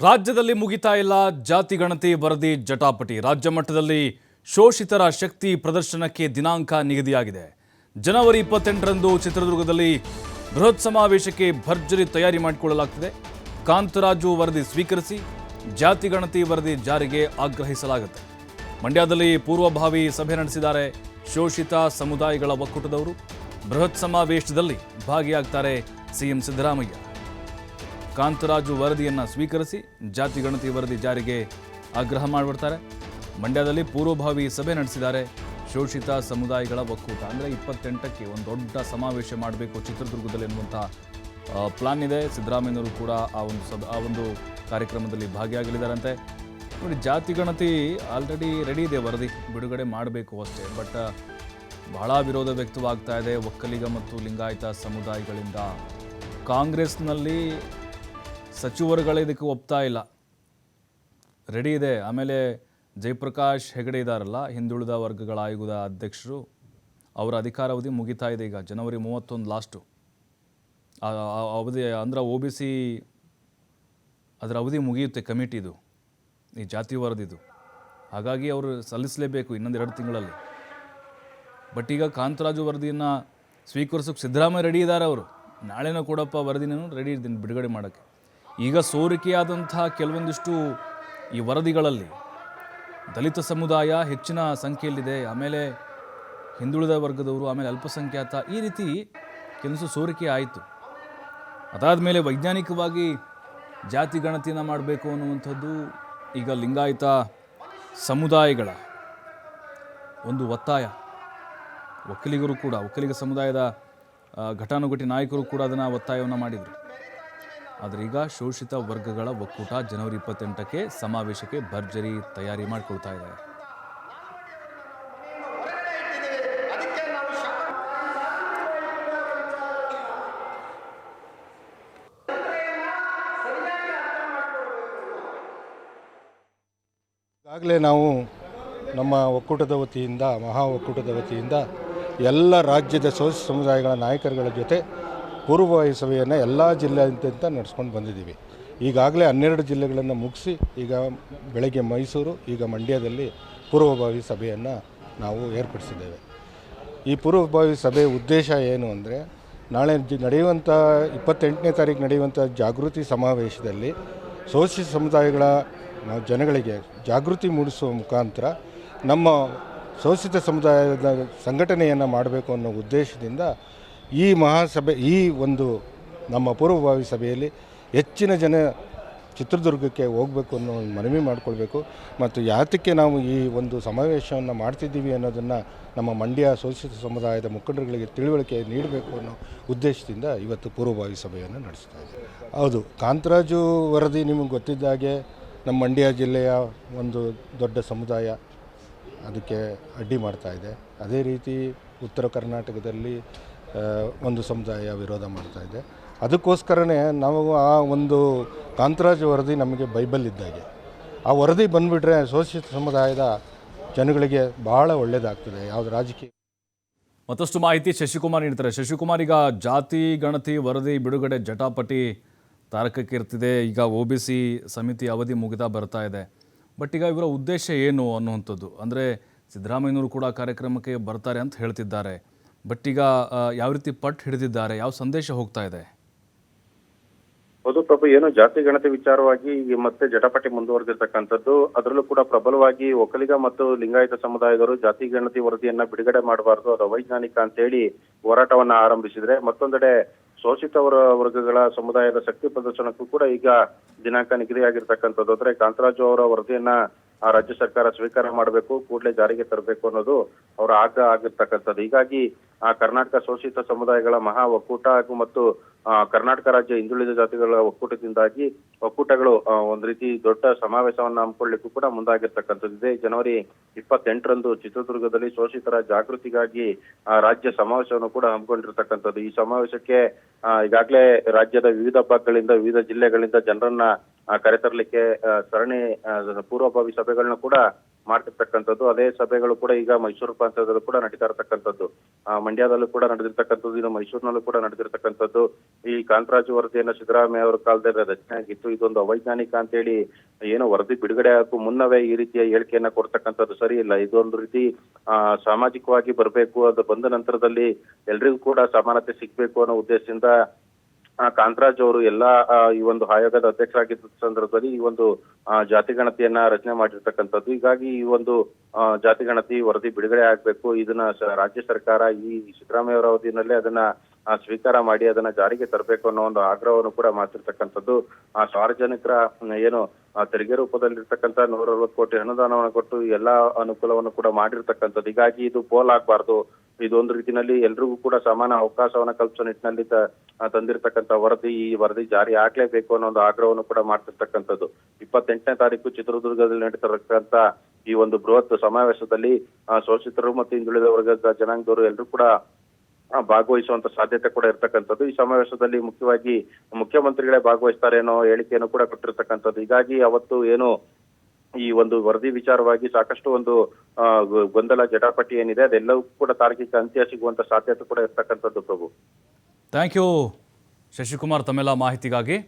ರಾಜ್ಯದಲ್ಲಿ ಮುಗಿತಾ ಇಲ್ಲ ಜಾತಿ ಗಣತಿ ವರದಿ ಜಟಾಪಟಿ. ರಾಜ್ಯ ಮಟ್ಟದಲ್ಲಿ ಶೋಷಿತರ ಶಕ್ತಿ ಪ್ರದರ್ಶನಕ್ಕೆ ದಿನಾಂಕ ನಿಗದಿಯಾಗಿದೆ. ಜನವರಿ 28ರಂದು ಚಿತ್ರದುರ್ಗದಲ್ಲಿ ಬೃಹತ್ ಸಮಾವೇಶಕ್ಕೆ ಭರ್ಜರಿ ತಯಾರಿ ಮಾಡಿಕೊಳ್ಳಲಾಗ್ತಿದೆ. ಕಾಂತರಾಜು ವರದಿ ಸ್ವೀಕರಿಸಿ ಜಾತಿ ಗಣತಿ ವರದಿ ಜಾರಿಗೆ ಆಗ್ರಹಿಸಲಾಗುತ್ತೆ. ಮಂಡ್ಯದಲ್ಲಿ ಪೂರ್ವಭಾವಿ ಸಭೆ ನಡೆಸಿದ್ದಾರೆ ಶೋಷಿತ ಸಮುದಾಯಗಳ ಒಕ್ಕೂಟದವರು. ಬೃಹತ್ ಸಮಾವೇಶದಲ್ಲಿ ಭಾಗಿಯಾಗ್ತಾರೆ ಸಿಎಂ ಸಿದ್ದರಾಮಯ್ಯ. ಕಾಂತರಾಜು ವರದಿಯನ್ನು ಸ್ವೀಕರಿಸಿ ಜಾತಿ ಗಣತಿ ವರದಿ ಜಾರಿಗೆ ಆಗ್ರಹ ಮಾಡಿಬಿಡ್ತಾರೆ. ಮಂಡ್ಯದಲ್ಲಿ ಪೂರ್ವಭಾವಿ ಸಭೆ ನಡೆಸಿದ್ದಾರೆ ಶೋಷಿತ ಸಮುದಾಯಗಳ ಒಕ್ಕೂಟ. ಅಂದರೆ 28ಕ್ಕೆ ಒಂದು ದೊಡ್ಡ ಸಮಾವೇಶ ಮಾಡಬೇಕು ಚಿತ್ರದುರ್ಗದಲ್ಲಿ ಎನ್ನುವಂಥ ಪ್ಲಾನ್ ಇದೆ. ಸಿದ್ದರಾಮಯ್ಯನವರು ಕೂಡ ಆ ಒಂದು ಕಾರ್ಯಕ್ರಮದಲ್ಲಿ ಭಾಗಿಯಾಗಲಿದ್ದಾರಂತೆ. ನೋಡಿ, ಜಾತಿ ಗಣತಿ ಆಲ್ರೆಡಿ ರೆಡಿ ಇದೆ, ವರದಿ ಬಿಡುಗಡೆ ಮಾಡಬೇಕು ಅಷ್ಟೇ. ಬಟ್ ಬಹಳ ವಿರೋಧ ವ್ಯಕ್ತವಾಗ್ತಾ ಇದೆ ಒಕ್ಕಲಿಗ ಮತ್ತು ಲಿಂಗಾಯತ ಸಮುದಾಯಗಳಿಂದ. ಕಾಂಗ್ರೆಸ್ನಲ್ಲಿ ಸಚಿವರುಗಳೇ ಇದಕ್ಕೆ ಒಪ್ತಾ ಇಲ್ಲ, ರೆಡಿ ಇದೆ. ಆಮೇಲೆ ಜಯಪ್ರಕಾಶ್ ಹೆಗಡೆ ಇದ್ದಾರಲ್ಲ, ಹಿಂದುಳಿದ ವರ್ಗಗಳ ಆಯೋಗದ ಅಧ್ಯಕ್ಷರು, ಅವರ ಅಧಿಕಾರಾವಧಿ ಮುಗಿತಾ ಇದೆ ಈಗ ಜನವರಿ 31 ಲಾಸ್ಟು ಅವಧಿ. ಅಂದರೆ OBC ಅದರ ಅವಧಿ ಮುಗಿಯುತ್ತೆ ಕಮಿಟಿದು, ಈ ಜಾತಿ ವರದಿದು. ಹಾಗಾಗಿ ಅವರು ಸಲ್ಲಿಸಲೇಬೇಕು ಇನ್ನೊಂದು 2 ತಿಂಗಳಲ್ಲಿ. ಬಟ್ ಈಗ ಕಾಂತರಾಜು ವರದಿಯನ್ನು ಸ್ವೀಕರಿಸೋಕೆ ಸಿದ್ದರಾಮಯ್ಯ ರೆಡಿ ಇದ್ದಾರೆ. ಅವರು ನಾಳೆನೂ ಕೊಡಪ್ಪ ವರದಿನೂ ರೆಡಿ ಇದ್ದೀನಿ ಬಿಡುಗಡೆ ಮಾಡೋಕ್ಕೆ. ಈಗ ಸೋರಿಕೆಯಾದಂಥ ಕೆಲವೊಂದಿಷ್ಟು ಈ ವರದಿಗಳಲ್ಲಿ ದಲಿತ ಸಮುದಾಯ ಹೆಚ್ಚಿನ ಸಂಖ್ಯೆಯಲ್ಲಿದೆ, ಆಮೇಲೆ ಹಿಂದುಳಿದ ವರ್ಗದವರು, ಆಮೇಲೆ ಅಲ್ಪಸಂಖ್ಯಾತ, ಈ ರೀತಿ ಕೆಲಸ ಸೋರಿಕೆ ಆಯಿತು. ಅದಾದ ಮೇಲೆ ವೈಜ್ಞಾನಿಕವಾಗಿ ಜಾತಿ ಗಣತಿಯನ್ನು ಮಾಡಬೇಕು ಅನ್ನುವಂಥದ್ದು ಈಗ ಲಿಂಗಾಯತ ಸಮುದಾಯಗಳ ಒಂದು ಒತ್ತಾಯ. ಒಕ್ಕಲಿಗರು ಕೂಡ, ಒಕ್ಕಲಿಗ ಸಮುದಾಯದ ಘಟಾನುಘಟಿ ನಾಯಕರು ಕೂಡ ಅದನ್ನು ಒತ್ತಾಯವನ್ನು ಮಾಡಿದರು. ಆದರೆ ಈಗ ಶೋಷಿತ ವರ್ಗಗಳ ಒಕ್ಕೂಟ ಜನವರಿ 28ಕ್ಕೆ ಸಮಾವೇಶಕ್ಕೆ ಭರ್ಜರಿ ತಯಾರಿ ಮಾಡಿಕೊಳ್ತಾ ಇದೆ. ಈಗಾಗಲೇ ನಾವು ನಮ್ಮ ಒಕ್ಕೂಟದ ವತಿಯಿಂದ, ಮಹಾ ಒಕ್ಕೂಟದ ವತಿಯಿಂದ ಎಲ್ಲ ರಾಜ್ಯದ ಶೋಷಿತ ಸಮುದಾಯಗಳ ನಾಯಕರುಗಳ ಜೊತೆ ಪೂರ್ವಭಾವಿ ಸಭೆಯನ್ನು ಎಲ್ಲ ಜಿಲ್ಲೆಯಾದ್ಯಂತ ನಡೆಸ್ಕೊಂಡು ಬಂದಿದ್ದೀವಿ. ಈಗಾಗಲೇ 12 ಜಿಲ್ಲೆಗಳನ್ನು ಮುಗಿಸಿ ಈಗ ಬೆಳಗ್ಗೆ ಮೈಸೂರು, ಈಗ ಮಂಡ್ಯದಲ್ಲಿ ಪೂರ್ವಭಾವಿ ಸಭೆಯನ್ನು ನಾವು ಏರ್ಪಡಿಸಿದ್ದೇವೆ. ಈ ಪೂರ್ವಭಾವಿ ಸಭೆಯ ಉದ್ದೇಶ ಏನು ಅಂದರೆ, ನಾಳೆ ನಡೆಯುವಂಥ 28ನೇ ತಾರೀಕು ನಡೆಯುವಂಥ ಜಾಗೃತಿ ಸಮಾವೇಶದಲ್ಲಿ ಶೋಷಿತ ಸಮುದಾಯಗಳ ಜನಗಳಿಗೆ ಜಾಗೃತಿ ಮೂಡಿಸುವ ಮುಖಾಂತರ ನಮ್ಮ ಶೋಷಿತ ಸಮುದಾಯದ ಸಂಘಟನೆಯನ್ನು ಮಾಡಬೇಕು ಅನ್ನೋ ಉದ್ದೇಶದಿಂದ ಈ ಮಹಾಸಭೆ, ಈ ಒಂದು ನಮ್ಮ ಪೂರ್ವಭಾವಿ ಸಭೆಯಲ್ಲಿ ಹೆಚ್ಚಿನ ಜನ ಚಿತ್ರದುರ್ಗಕ್ಕೆ ಹೋಗಬೇಕು ಅನ್ನೋ ಒಂದು ಮನವಿ ಮಾಡಿಕೊಳ್ಬೇಕು. ಮತ್ತು ಯಾತಕ್ಕೆ ನಾವು ಈ ಒಂದು ಸಮಾವೇಶವನ್ನು ಮಾಡ್ತಿದ್ದೀವಿ ಅನ್ನೋದನ್ನು ನಮ್ಮ ಮಂಡ್ಯ ಶೋಷಿತ ಸಮುದಾಯದ ಮುಖಂಡರುಗಳಿಗೆ ತಿಳುವಳಿಕೆ ನೀಡಬೇಕು ಅನ್ನೋ ಉದ್ದೇಶದಿಂದ ಇವತ್ತು ಪೂರ್ವಭಾವಿ ಸಭೆಯನ್ನು ನಡೆಸ್ತಾ ಇದ್ದೀವಿ. ಹೌದು, ಕಾಂತರಾಜು ವರದಿ ನಿಮಗೆ ಗೊತ್ತಿದ್ದ ಹಾಗೆ ನಮ್ಮ ಮಂಡ್ಯ ಜಿಲ್ಲೆಯ ಒಂದು ದೊಡ್ಡ ಸಮುದಾಯ ಅದಕ್ಕೆ ಅಡ್ಡಿ ಮಾಡ್ತಾ ಇದೆ. ಅದೇ ರೀತಿ ಉತ್ತರ ಕರ್ನಾಟಕದಲ್ಲಿ ಒಂದು ಸಮುದಾಯ ವಿರೋಧ ಮಾಡ್ತಾ ಇದೆ. ಅದಕ್ಕೋಸ್ಕರನೇ ನಾವು ಆ ಒಂದು ಕಾಂತರಾಜು ವರದಿ ನಮಗೆ ಬೈಬಲ್ ಇದ್ದಾಗೆ. ಆ ವರದಿ ಬಂದುಬಿಟ್ರೆ ಶೋಷಿತ ಸಮುದಾಯದ ಜನಗಳಿಗೆ ಬಹಳ ಒಳ್ಳೆಯದಾಗ್ತದೆ. ಯಾವುದು ರಾಜಕೀಯ. ಮತ್ತಷ್ಟು ಮಾಹಿತಿ ಶಶಿಕುಮಾರ್ ನೀಡ್ತಾರೆ. ಶಶಿಕುಮಾರ್, ಈಗ ಜಾತಿ ಗಣತಿ ವರದಿ ಬಿಡುಗಡೆ ಜಟಾಪಟಿ ತಾರಕಕ್ಕೆ ಇರ್ತಿದೆ. ಈಗ OBC ಸಮಿತಿ ಅವಧಿ ಮುಗಿತಾ ಬರ್ತಾ ಇದೆ. ಬಟ್ ಈಗ ಇವರ ಉದ್ದೇಶ ಏನು ಅನ್ನುವಂಥದ್ದು, ಅಂದರೆ ಸಿದ್ದರಾಮಯ್ಯನವರು ಕೂಡ ಕಾರ್ಯಕ್ರಮಕ್ಕೆ ಬರ್ತಾರೆ ಅಂತ ಹೇಳ್ತಿದ್ದಾರೆ. ಬಟ್ ಈಗ ಯಾವ ರೀತಿ ಪಟ್ಟು ಹಿಡಿದಿದ್ದಾರೆ, ಯಾವ ಸಂದೇಶ ಹೋಗ್ತಾ ಇದೆ? ಹೌದು ಪ್ರಭು, ಏನು ಜಾತಿ ಗಣತಿ ವಿಚಾರವಾಗಿ ಮತ್ತೆ ಜಟಾಪಟಿ ಮುಂದುವರೆದಿರ್ತಕ್ಕಂಥದ್ದು. ಅದರಲ್ಲೂ ಕೂಡ ಪ್ರಬಲವಾಗಿ ಒಕ್ಕಲಿಗ ಮತ್ತು ಲಿಂಗಾಯತ ಸಮುದಾಯದವರು ಜಾತಿ ಗಣತಿ ವರದಿಯನ್ನ ಬಿಡುಗಡೆ ಮಾಡಬಾರದು, ಅದು ಅವೈಜ್ಞಾನಿಕ ಅಂತ ಹೇಳಿ ಹೋರಾಟವನ್ನ ಆರಂಭಿಸಿದ್ರೆ, ಮತ್ತೊಂದೆಡೆ ಶೋಷಿತ ವರ್ಗಗಳ ಸಮುದಾಯದ ಶಕ್ತಿ ಪ್ರದರ್ಶನಕ್ಕೂ ಕೂಡ ಈಗ ದಿನಾಂಕ ನಿಗದಿಯಾಗಿರ್ತಕ್ಕಂಥದ್ದು. ಅಂದ್ರೆ ಕಾಂತರಾಜು ಅವರ ವರದಿಯನ್ನ ರಾಜ್ಯ ಸರ್ಕಾರ ಸ್ವೀಕಾರ ಮಾಡಬೇಕು, ಕೂಡಲೇ ಜಾರಿಗೆ ತರಬೇಕು ಅನ್ನೋದು ಅವರ ಆಗ್ರಹ ಆಗಿರ್ತಕ್ಕಂಥದ್ದು. ಹೀಗಾಗಿ ಕರ್ನಾಟಕ ಶೋಷಿತ ಸಮುದಾಯಗಳ ಮಹಾ ಒಕ್ಕೂಟ ಹಾಗೂ ಮತ್ತು ಕರ್ನಾಟಕ ರಾಜ್ಯ ಹಿಂದುಳಿದ ಜಾತಿಗಳ ಒಕ್ಕೂಟದಿಂದಾಗಿ ಒಕ್ಕೂಟಗಳು ಒಂದ್ ರೀತಿ ದೊಡ್ಡ ಸಮಾವೇಶವನ್ನು ಹಮ್ಮಿಕೊಳ್ಳಿಕ್ಕೂ ಕೂಡ ಮುಂದಾಗಿರ್ತಕ್ಕಂಥದ್ದಿದೆ. ಜನವರಿ 28ರಂದು ಚಿತ್ರದುರ್ಗದಲ್ಲಿ ಶೋಷಿತರ ಜಾಗೃತಿಗಾಗಿ ರಾಜ್ಯ ಸಮಾವೇಶವನ್ನು ಕೂಡ ಹಮ್ಮಿಕೊಂಡಿರ್ತಕ್ಕಂಥದ್ದು. ಈ ಸಮಾವೇಶಕ್ಕೆ ಈಗಾಗಲೇ ರಾಜ್ಯದ ವಿವಿಧ ಭಾಗಗಳಿಂದ, ವಿವಿಧ ಜಿಲ್ಲೆಗಳಿಂದ ಜನರನ್ನ ಕರೆತರಲಿಕ್ಕೆ ಸರಣಿ ಪೂರ್ವಭಾವಿ ಸಭೆಗಳನ್ನ ಕೂಡ ಮಾಡ್ತಿರ್ತಕ್ಕಂಥದ್ದು. ಅದೇ ಸಭೆಗಳು ಕೂಡ ಈಗ ಮೈಸೂರು ಪ್ರಾಂತ್ಯದಲ್ಲೂ ಕೂಡ ನಡೀತಾ ಇರತಕ್ಕಂಥದ್ದು, ಮಂಡ್ಯದಲ್ಲೂ ಕೂಡ ನಡೆದಿರ್ತಕ್ಕಂಥದ್ದು, ಇನ್ನು ಮೈಸೂರಿನಲ್ಲೂ ಕೂಡ ನಡೆದಿರ್ತಕ್ಕಂಥದ್ದು. ಈ ಕಾಂತರಾಜು ವರದಿಯನ್ನು ಸಿದ್ದರಾಮಯ್ಯ ಅವರ ಕಾಲದಲ್ಲಿ ರಚನೆ ಆಗಿತ್ತು. ಇದೊಂದು ಅವೈಜ್ಞಾನಿಕ ಅಂತೇಳಿ ಏನೋ ವರದಿ ಬಿಡುಗಡೆ ಆಗಕ್ಕೂ ಮುನ್ನವೇ ಈ ರೀತಿಯ ಹೇಳಿಕೆಯನ್ನ ಕೊಡ್ತಕ್ಕಂಥದ್ದು ಸರಿ ಇಲ್ಲ. ಇದೊಂದು ರೀತಿ ಸಾಮಾಜಿಕವಾಗಿ ಬರಬೇಕು, ಅದು ಬಂದ ನಂತರದಲ್ಲಿ ಎಲ್ರಿಗೂ ಕೂಡ ಸಮಾನತೆ ಸಿಗ್ಬೇಕು ಅನ್ನೋ ಉದ್ದೇಶದಿಂದ ಕಾಂತರಾಜ್ ಅವರು ಎಲ್ಲಾ ಈ ಒಂದು ಆಯೋಗದ ಅಧ್ಯಕ್ಷರಾಗಿದ್ದ ಸಂದರ್ಭದಲ್ಲಿ ಈ ಒಂದು ಜಾತಿ ಗಣತಿಯನ್ನ ರಚನೆ ಮಾಡಿರ್ತಕ್ಕಂಥದ್ದು. ಹೀಗಾಗಿ ಈ ಒಂದು ಜಾತಿ ಗಣತಿ ವರದಿ ಬಿಡುಗಡೆ ಆಗ್ಬೇಕು, ಇದನ್ನ ರಾಜ್ಯ ಸರ್ಕಾರ ಈ ಸಿದ್ದರಾಮಯ್ಯ ಅವರ ಅವಧಿನಲ್ಲೇ ಅದನ್ನ ಸ್ವೀಕಾರ ಮಾಡಿ ಅದನ್ನ ಜಾರಿಗೆ ತರಬೇಕು ಅನ್ನೋ ಒಂದು ಆಗ್ರಹವನ್ನು ಕೂಡ ಮಾಡ್ತಿರ್ತಕ್ಕಂಥದ್ದು. ಸಾರ್ವಜನಿಕರ ಏನು ತೆರಿಗೆ ರೂಪದಲ್ಲಿರ್ತಕ್ಕಂಥ 140 ಕೋಟಿ ಅನುದಾನವನ್ನು ಕೊಟ್ಟು ಎಲ್ಲಾ ಅನುಕೂಲವನ್ನು ಕೂಡ ಮಾಡಿರ್ತಕ್ಕಂಥದ್ದು. ಹೀಗಾಗಿ ಇದು ಪೋಲ್ ಆಗ್ಬಾರ್ದು, ಇದೊಂದು ರೀತಿಯಲ್ಲಿ ಎಲ್ರಿಗೂ ಕೂಡ ಸಮಾನ ಅವಕಾಶವನ್ನ ಕಲ್ಪಿಸೋ ನಿಟ್ಟಿನಲ್ಲಿ ತಂದಿರ್ತಕ್ಕಂಥ ವರದಿ, ಈ ವರದಿ ಜಾರಿ ಆಗ್ಲೇಬೇಕು ಅನ್ನೋ ಒಂದು ಆಗ್ರಹವನ್ನು ಕೂಡ ಮಾಡ್ತಿರ್ತಕ್ಕಂಥದ್ದು. 28ನೇ ತಾರೀಕು ಚಿತ್ರದುರ್ಗದಲ್ಲಿ ನಡೀತಿರ್ತಕ್ಕಂಥ ಈ ಒಂದು ಬೃಹತ್ ಸಮಾವೇಶದಲ್ಲಿ ಶೋಷಿತರು ಮತ್ತು ಹಿಂದುಳಿದ ವರ್ಗದ ಜನಾಂಗದವರು ಎಲ್ಲರೂ ಕೂಡ ಭಾಗವಹಿಸುವಂತ ಸಾಧ್ಯತೆ ಕೂಡ ಇರ್ತಕ್ಕಂಥದ್ದು. ಈ ಸಮಾವೇಶದಲ್ಲಿ ಮುಖ್ಯವಾಗಿ ಮುಖ್ಯಮಂತ್ರಿಗಳೇ ಭಾಗವಹಿಸ್ತಾರೆ ಅನ್ನೋ ಹೇಳಿಕೆಯನ್ನು ಕೂಡ ಕೊಟ್ಟಿರ್ತಕ್ಕಂಥದ್ದು. ಹೀಗಾಗಿ ಅವತ್ತು ಏನು ಈ ಒಂದು ವರದಿ ವಿಚಾರವಾಗಿ ಸಾಕಷ್ಟು ಒಂದು ಗೊಂದಲ ಜಟಾಪಟಿ ಏನಿದೆ ಅದೆಲ್ಲವೂ ಕೂಡ ತಾರ್ಕಿಕ ಅಂತ್ಯ ಸಿಗುವಂತ ಸಾಧ್ಯತೆ ಕೂಡ ಇರ್ತಕ್ಕಂಥದ್ದು. ಪ್ರಭು, ಥ್ಯಾಂಕ್ ಯು ಶಶಿಕುಮಾರ್ ತಮ್ಮೆಲ್ಲ ಮಾಹಿತಿಗಾಗಿ.